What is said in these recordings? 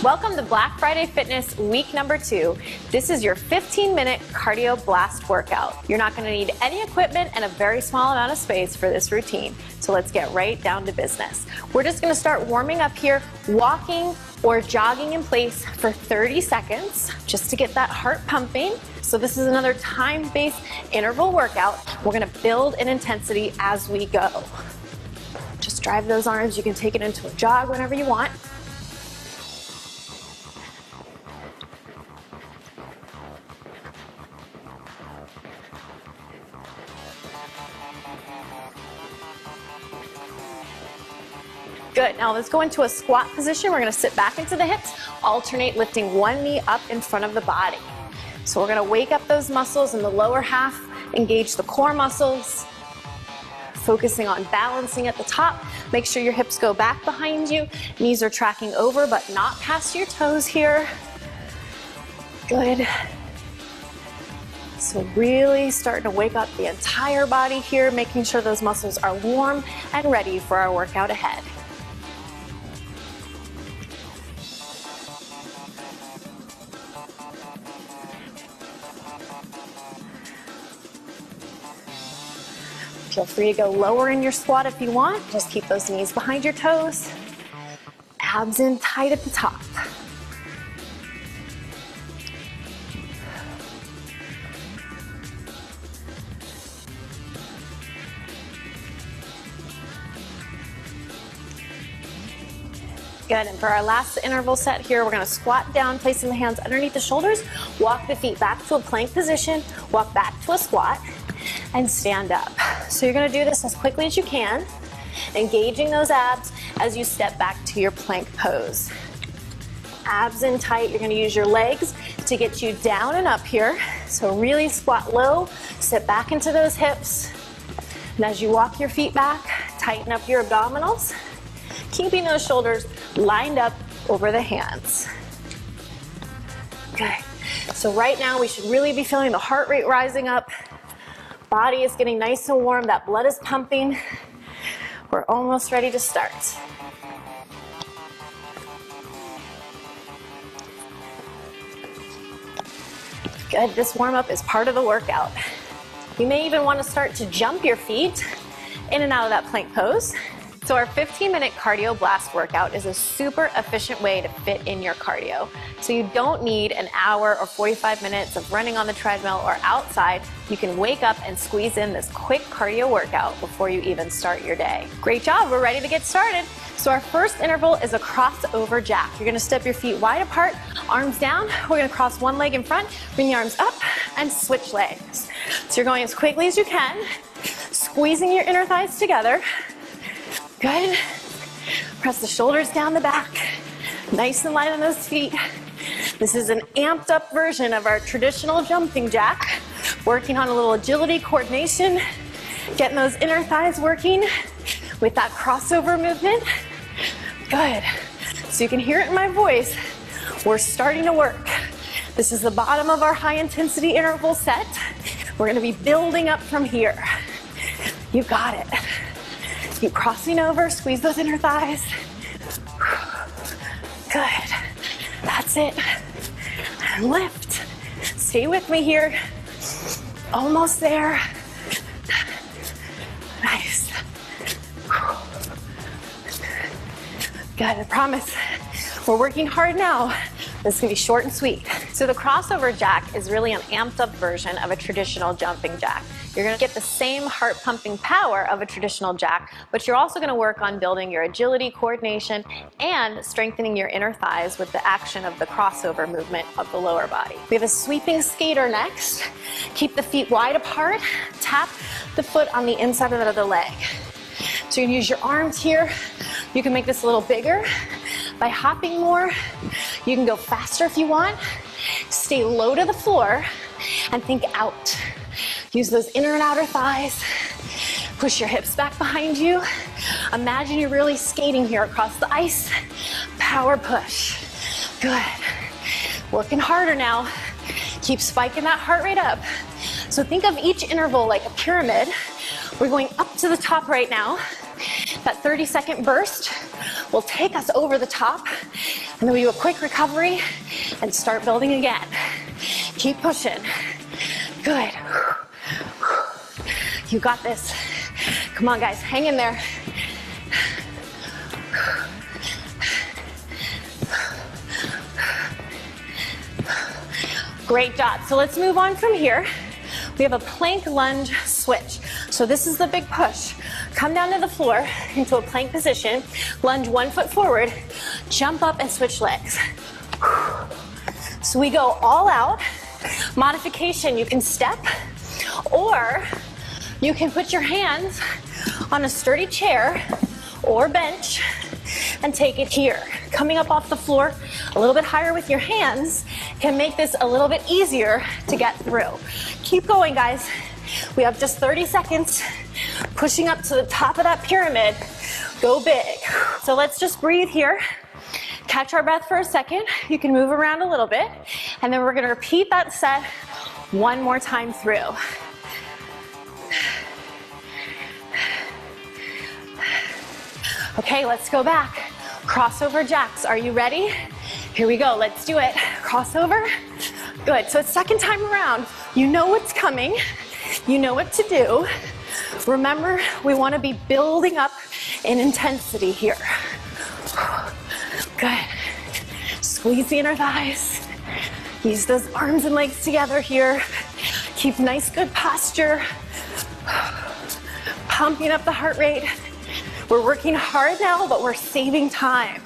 Welcome to Black Friday Fitness week number 2. This is your 15-minute cardio blast workout. You're not going to need any equipment and a very small amount of space for this routine. So let's get right down to business. We're just going to start warming up here, walking or jogging in place for 30 seconds just to get that heart pumping. So this is another time-based interval workout. We're going to build in intensity as we go. Just drive those arms. You can take it into a jog whenever you want. Good, now let's go into a squat position. We're gonna sit back into the hips, alternate lifting one knee up in front of the body. So we're gonna wake up those muscles in the lower half, engage the core muscles, focusing on balancing at the top. Make sure your hips go back behind you. Knees are tracking over, but not past your toes here. Good. So really starting to wake up the entire body here, making sure those muscles are warm and ready for our workout ahead. Feel free to go lower in your squat if you want. Just keep those knees behind your toes. Abs in tight at the top. Good, and for our last interval set here, we're gonna squat down, placing the hands underneath the shoulders, walk the feet back to a plank position, walk back to a squat, and stand up. So you're gonna do this as quickly as you can, engaging those abs as you step back to your plank pose. Abs in tight, you're gonna use your legs to get you down and up here. So really squat low, sit back into those hips. And as you walk your feet back, tighten up your abdominals, keeping those shoulders lined up over the hands. Okay, so right now we should really be feeling the heart rate rising up. Body is getting nice and warm, that blood is pumping. We're almost ready to start. Good, this warm up is part of the workout. You may even want to start to jump your feet in and out of that plank pose. So our 15-minute cardio blast workout is a super efficient way to fit in your cardio. So you don't need an hour or 45 minutes of running on the treadmill or outside. You can wake up and squeeze in this quick cardio workout before you even start your day. Great job, we're ready to get started. So our first interval is a crossover jack. You're gonna step your feet wide apart, arms down. We're gonna cross one leg in front, bring the arms up, and switch legs. So you're going as quickly as you can, squeezing your inner thighs together. Good. Press the shoulders down the back. Nice and light on those feet. This is an amped up version of our traditional jumping jack. Working on a little agility, coordination, getting those inner thighs working with that crossover movement. Good. So you can hear it in my voice. We're starting to work. This is the bottom of our high intensity interval set. We're gonna be building up from here. You got it. Keep crossing over, squeeze those inner thighs. Good. That's it. And lift. Stay with me here. Almost there. Nice. Good, I promise. We're working hard now. This is gonna be short and sweet. So the crossover jack is really an amped up version of a traditional jumping jack. You're gonna get the same heart pumping power of a traditional jack, but you're also gonna work on building your agility, coordination, and strengthening your inner thighs with the action of the crossover movement of the lower body. We have a sweeping skater next. Keep the feet wide apart, tap the foot on the inside of the other leg. So you can use your arms here. You can make this a little bigger by hopping more. You can go faster if you want. Stay low to the floor and think out. Use those inner and outer thighs. Push your hips back behind you. Imagine you're really skating here across the ice. Power push. Good. Working harder now. Keep spiking that heart rate up. So think of each interval like a pyramid. We're going up to the top right now. That 30-second burst will take us over the top, and then we do a quick recovery and start building again. Keep pushing. Good. You got this. Come on, guys, hang in there. Great job. So let's move on from here. We have a plank lunge switch. So this is the big push. Come down to the floor into a plank position, lunge 1 foot forward, jump up and switch legs. So we go all out. Modification, you can step, or you can put your hands on a sturdy chair or bench and take it here. Coming up off the floor a little bit higher with your hands can make this a little bit easier to get through. Keep going, guys. We have just 30 seconds. Pushing up to the top of that pyramid. Go big. So let's just breathe here. Catch our breath for a second. You can move around a little bit. And then we're going to repeat that set one more time through. Okay, let's go back. Crossover jacks. Are you ready? Here we go. Let's do it. Crossover. Good. So it's second time around. You know what's coming. You know what to do. Remember, we want to be building up in intensity here. Good. Squeeze the inner thighs. Use those arms and legs together here. Keep nice, good posture. Pumping up the heart rate. We're working hard now, but we're saving time.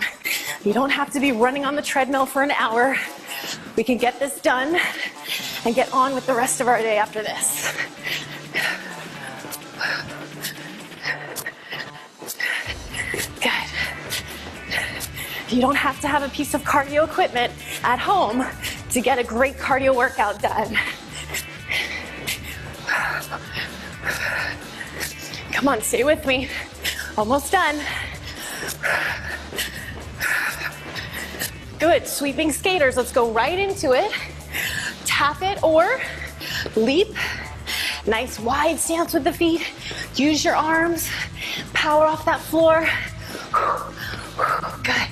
You don't have to be running on the treadmill for an hour. We can get this done and get on with the rest of our day after this. Good. You don't have to have a piece of cardio equipment at home to get a great cardio workout done. Come on, stay with me. Almost done. Good, sweeping skaters. Let's go right into it. Tap it or leap. Nice wide stance with the feet. Use your arms. Power off that floor. Good.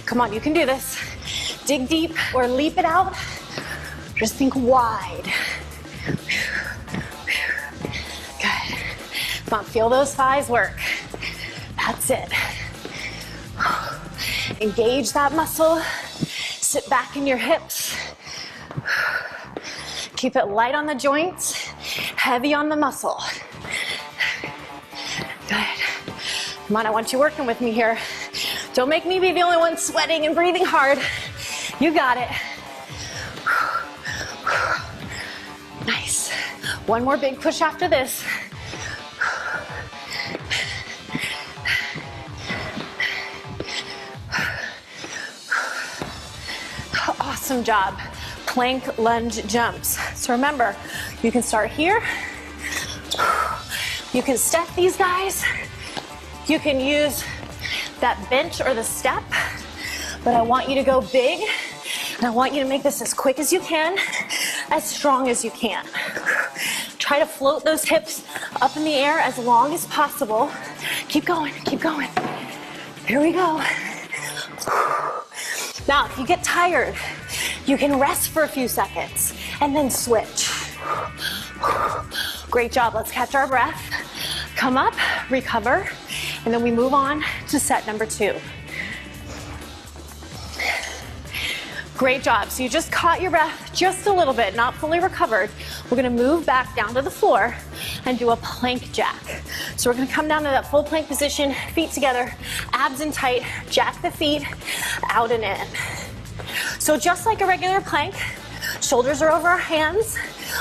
Come on, you can do this. Dig deep or leap it out. Just think wide. Good. Come on, feel those thighs work. That's it. Engage that muscle. Sit back in your hips. Keep it light on the joints, heavy on the muscle. Good. Come on, I want you working with me here. Don't make me be the only one sweating and breathing hard. You got it. Nice. One more big push after this. Awesome job. Plank lunge jumps. So remember, you can start here. You can step these guys. You can use that bench or the step, but I want you to go big, and I want you to make this as quick as you can, as strong as you can. Try to float those hips up in the air as long as possible. Keep going, keep going. Here we go. Now, if you get tired, you can rest for a few seconds and then switch. Great job. Let's catch our breath. Come up, recover, and then we move on to set number 2. Great job. So you just caught your breath just a little bit, not fully recovered. We're going to move back down to the floor and do a plank jack. So we're going to come down to that full plank position, feet together, abs in tight, jack the feet out and in. So just like a regular plank, shoulders are over our hands.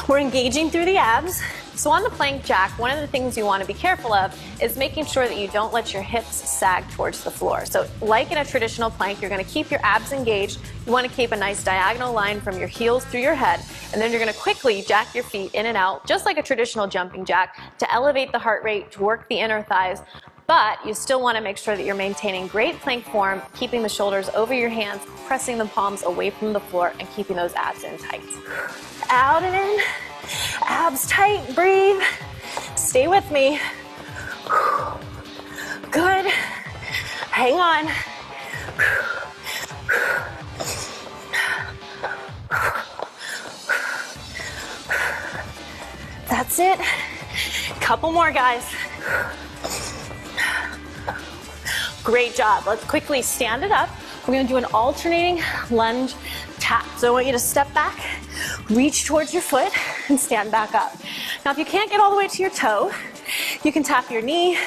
We're engaging through the abs. So on the plank jack, one of the things you want to be careful of is making sure that you don't let your hips sag towards the floor. So like in a traditional plank, you're going to keep your abs engaged. You want to keep a nice diagonal line from your heels through your head, and then you're going to quickly jack your feet in and out, just like a traditional jumping jack, to elevate the heart rate, to work the inner thighs. But you still want to make sure that you're maintaining great plank form, keeping the shoulders over your hands, pressing the palms away from the floor, and keeping those abs in tight. Out and in. Abs tight, breathe. Stay with me. Good. Hang on. That's it. Couple more, guys. Great job. Let's quickly stand it up. We're gonna do an alternating lunge tap. So I want you to step back, reach towards your foot, and stand back up. Now, if you can't get all the way to your toe, you can tap your knee,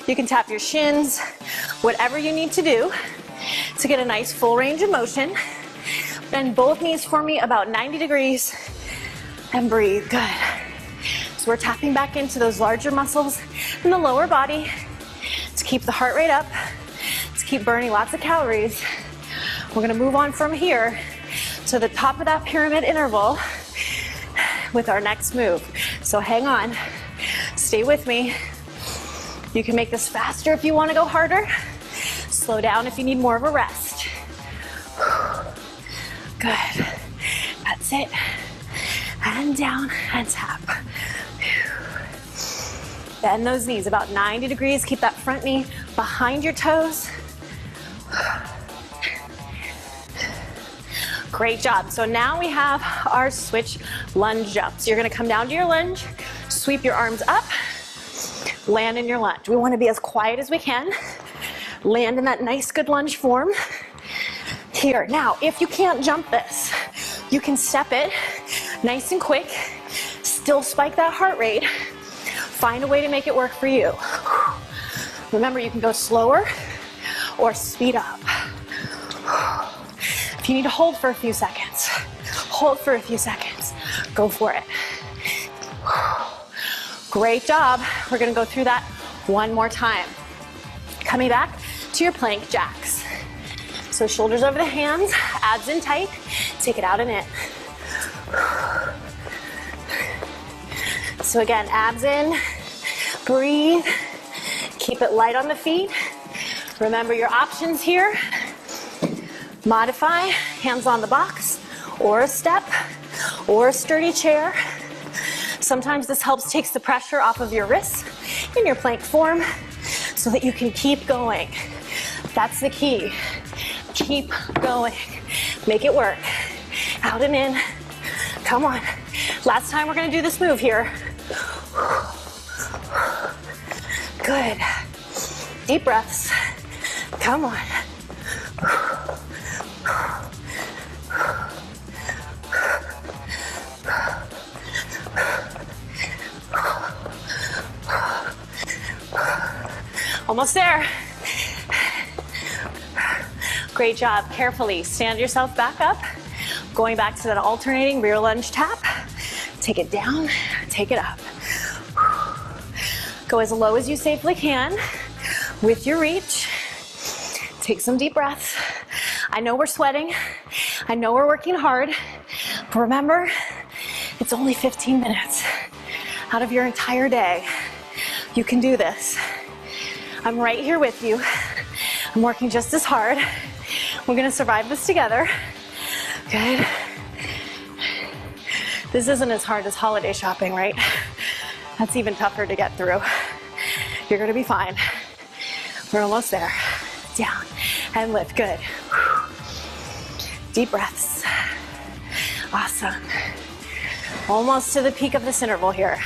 you can tap your shins, whatever you need to do to get a nice full range of motion. Bend both knees for me about 90 degrees and breathe. Good. So we're tapping back into those larger muscles in the lower body to keep the heart rate up, to keep burning lots of calories. We're gonna move on from here to the top of that pyramid interval with our next move. So hang on, stay with me. You can make this faster if you want to go harder. Slow down if you need more of a rest. Good. That's it. And down and tap. Bend those knees about 90 degrees. Keep that front knee behind your toes. Great job. So now we have our switch lunge jumps. You're gonna come down to your lunge, sweep your arms up, land in your lunge. We wanna be as quiet as we can. Land in that nice, good lunge form. Here, now, if you can't jump this, you can step it nice and quick, still spike that heart rate. Find a way to make it work for you. Remember, you can go slower or speed up. If you need to hold for a few seconds, hold for a few seconds. Go for it. Great job. We're gonna go through that one more time. Coming back to your plank jacks. So shoulders over the hands, abs in tight. Take it out and in. So again, abs in, breathe. Keep it light on the feet. Remember your options here. Modify, hands on the box, or a step, or a sturdy chair. Sometimes this helps takes the pressure off of your wrists in your plank form so that you can keep going. That's the key. Keep going. Make it work. Out and in. Come on. Last time we're gonna do this move here. Good. Deep breaths. Come on. Almost there. Great job. Carefully stand yourself back up. Going back to that alternating rear lunge tap. Take it down, take it up. Go as low as you safely can with your reach. Take some deep breaths. I know we're sweating. I know we're working hard. But remember, it's only 15 minutes out of your entire day. You can do this. I'm right here with you. I'm working just as hard. We're gonna survive this together. Good. This isn't as hard as holiday shopping, right? That's even tougher to get through. You're gonna be fine. We're almost there. Down and lift, good. Deep breaths. Awesome. Almost to the peak of this interval here.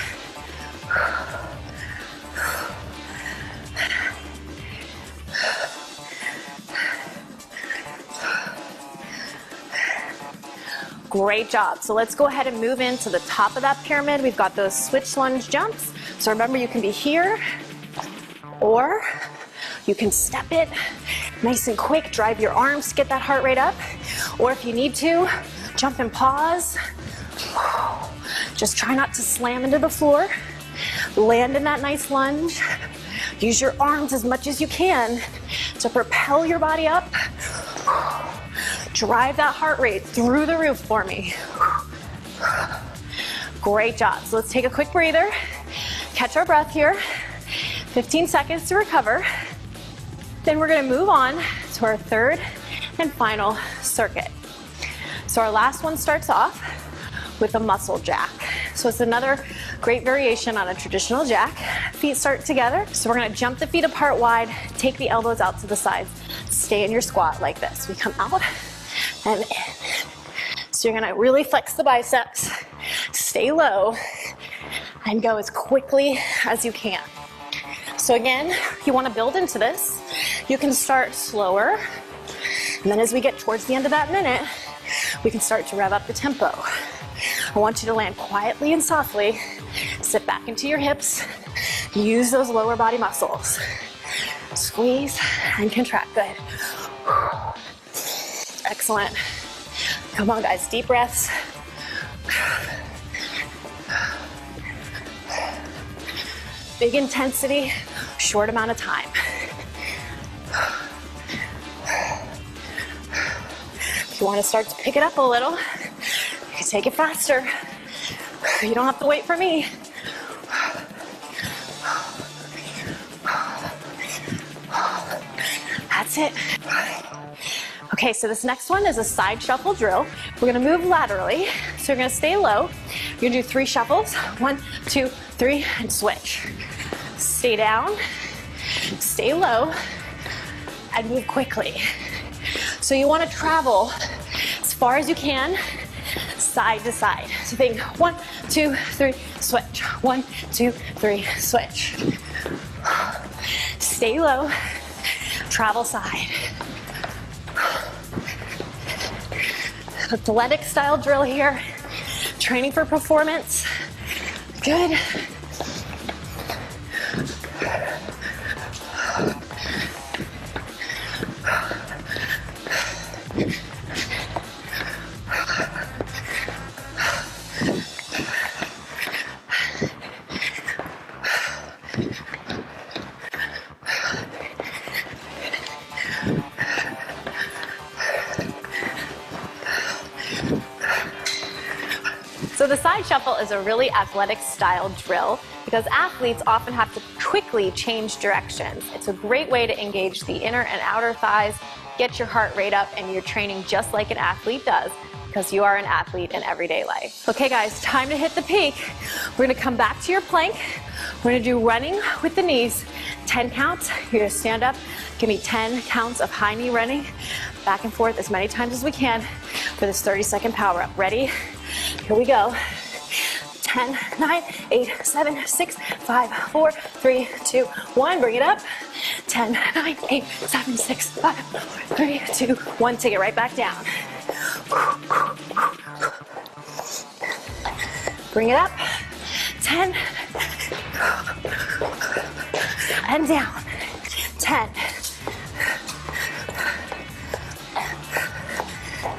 Great job. So let's go ahead and move into the top of that pyramid. We've got those switch lunge jumps. So remember, you can be here or you can step it nice and quick, drive your arms to get that heart rate up. Or if you need to, jump and pause. Just try not to slam into the floor. Land in that nice lunge. Use your arms as much as you can to propel your body up. Drive that heart rate through the roof for me. Great job. So let's take a quick breather. Catch our breath here. 15 seconds to recover. Then we're gonna move on to our third and final circuit. So our last one starts off with a muscle jack. So it's another great variation on a traditional jack. Feet start together. So we're gonna jump the feet apart wide, take the elbows out to the sides, stay in your squat like this. We come out and in. So you're gonna really flex the biceps, stay low, and go as quickly as you can. So again, you wanna build into this. You can start slower, and then as we get towards the end of that minute, we can start to rev up the tempo. I want you to land quietly and softly, sit back into your hips, use those lower body muscles. Squeeze and contract, good. Excellent. Come on guys, deep breaths. Big intensity, short amount of time. If you want to start to pick it up a little, you can take it faster. You don't have to wait for me. That's it. Okay, so this next one is a side shuffle drill. We're gonna move laterally, so you're gonna stay low. You're gonna do 3 shuffles, 1, 2, 3, and switch. Stay down, stay low, and move quickly. So you wanna travel as far as you can, side to side. So think 1, 2, 3, switch. 1, 2, 3, switch. Stay low, travel side. Athletic style drill here. Training for performance. Good. So the side shuffle is a really athletic style drill because athletes often have to quickly change directions. It's a great way to engage the inner and outer thighs, get your heart rate up, and you're training just like an athlete does because you are an athlete in everyday life. Okay guys, time to hit the peak. We're gonna come back to your plank. We're gonna do running with the knees, 10 counts. You're gonna stand up, give me 10 counts of high knee running, back and forth as many times as we can for this 30-second power up. Ready? Here we go. 10, 9, 8, 7, 6, 5, 4, 3, 2, 1. Bring it up. 10, 9, 8, 7, 6, 5, 4, 3, 2, 1. Take it right back down. Bring it up. 10. And down. 10.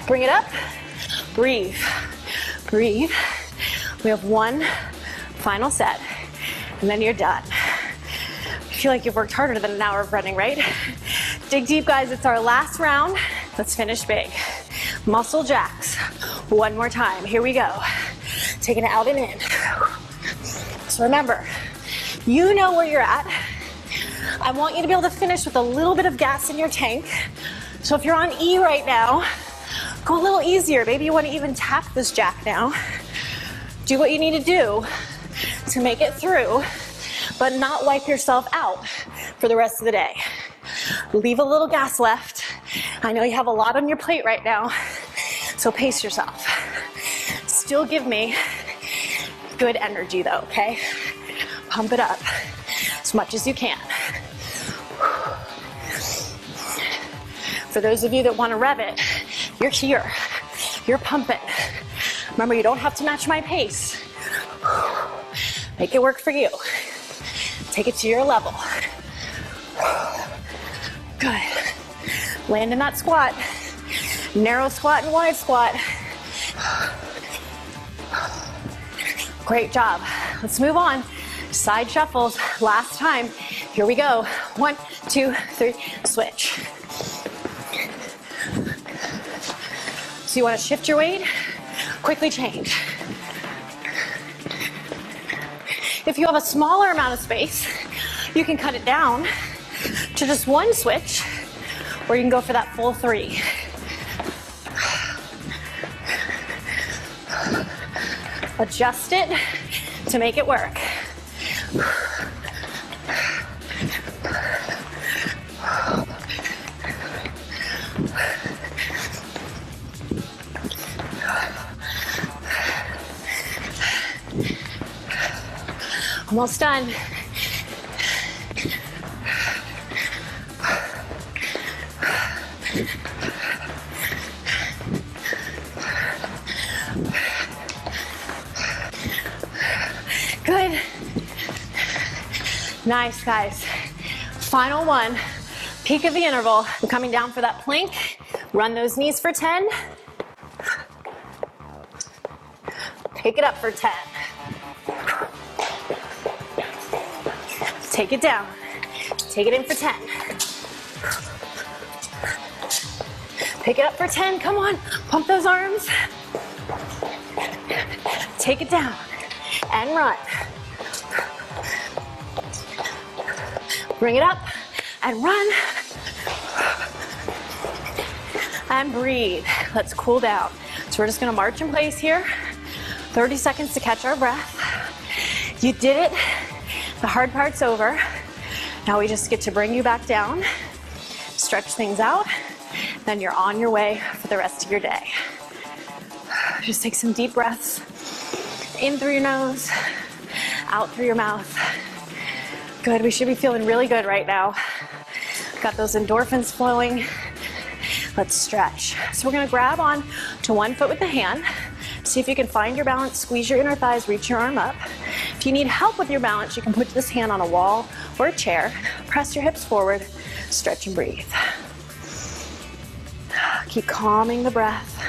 Bring it up. Breathe. Breathe. We have one final set, and then you're done. I feel like you've worked harder than an hour of running, right? Dig deep, guys. It's our last round. Let's finish big. Muscle jacks. One more time. Here we go. Taking it out and in. So remember, you know where you're at. I want you to be able to finish with a little bit of gas in your tank. So if you're on E right now, go a little easier. Maybe you want to even tap this jack now. Do what you need to do to make it through, but not wipe yourself out for the rest of the day. Leave a little gas left. I know you have a lot on your plate right now, so pace yourself. Still give me good energy though, okay? Pump it up as much as you can. For those of you that want to rev it, you're here. You're pumping. Remember, you don't have to match my pace. Make it work for you. Take it to your level. Good. Land in that squat. Narrow squat and wide squat. Great job. Let's move on. Side shuffles. Last time. Here we go. 1, 2, 3, switch. So you want to shift your weight, quickly change. If you have a smaller amount of space, you can cut it down to just one switch, or you can go for that full 3. Adjust it to make it work. Almost done. Good. Nice, guys. Final one. Peak of the interval. We're coming down for that plank. Run those knees for 10. Pick it up for 10. Take it down. Take it in for 10. Pick it up for 10. Come on. Pump those arms. Take it down and run. Bring it up and run. And breathe. Let's cool down. So we're just gonna march in place here. 30 seconds to catch our breath. You did it. The hard part's over. Now we just get to bring you back down, stretch things out, then you're on your way for the rest of your day. Just take some deep breaths. In through your nose, out through your mouth. Good, we should be feeling really good right now. Got those endorphins flowing. Let's stretch. So we're gonna grab on to one foot with the hand. See if you can find your balance, squeeze your inner thighs, reach your arm up. If you need help with your balance, you can put this hand on a wall or a chair. Press your hips forward, stretch and breathe. Keep calming the breath,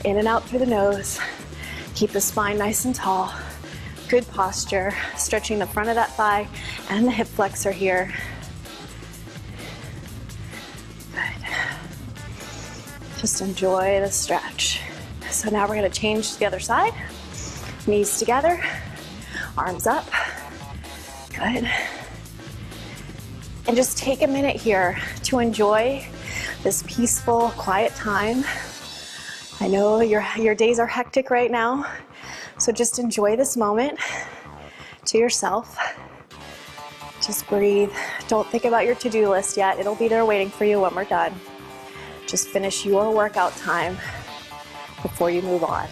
in and out through the nose. Keep the spine nice and tall. Good posture, stretching the front of that thigh and the hip flexor here. Good. Just enjoy the stretch. So now we're gonna change to the other side. Knees together, arms up. Good. And just take a minute here to enjoy this peaceful, quiet time. I know your days are hectic right now, so just enjoy this moment to yourself. Just breathe. Don't think about your to-do list yet. It'll be there waiting for you when we're done. Just finish your workout time before you move on.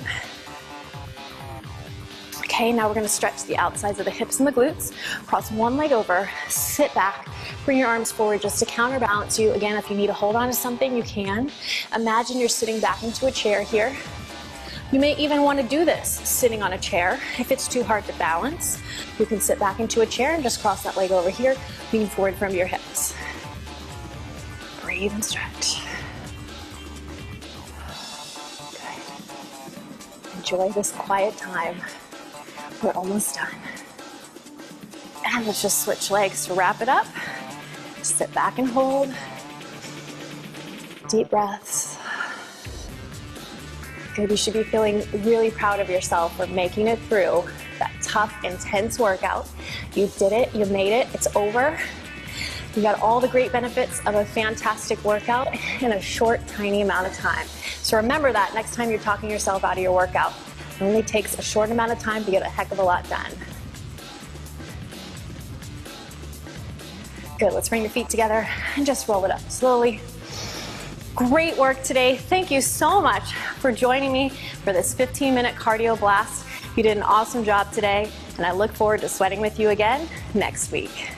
Okay, now we're gonna stretch the outsides of the hips and the glutes. Cross one leg over, sit back, bring your arms forward just to counterbalance you. Again, if you need to hold on to something, you can. Imagine you're sitting back into a chair here. You may even want to do this sitting on a chair. If it's too hard to balance, you can sit back into a chair and just cross that leg over here, lean forward from your hips. Breathe and stretch. Enjoy this quiet time. We're almost done. And let's just switch legs to wrap it up. Sit back and hold. Deep breaths. Good, you should be feeling really proud of yourself for making it through that tough, intense workout. You did it, you made it, it's over. You got all the great benefits of a fantastic workout in a short, tiny amount of time. So remember that next time you're talking yourself out of your workout. It only takes a short amount of time to get a heck of a lot done. Good, let's bring your feet together and just roll it up slowly. Great work today. Thank you so much for joining me for this 15-minute cardio blast. You did an awesome job today, and I look forward to sweating with you again next week.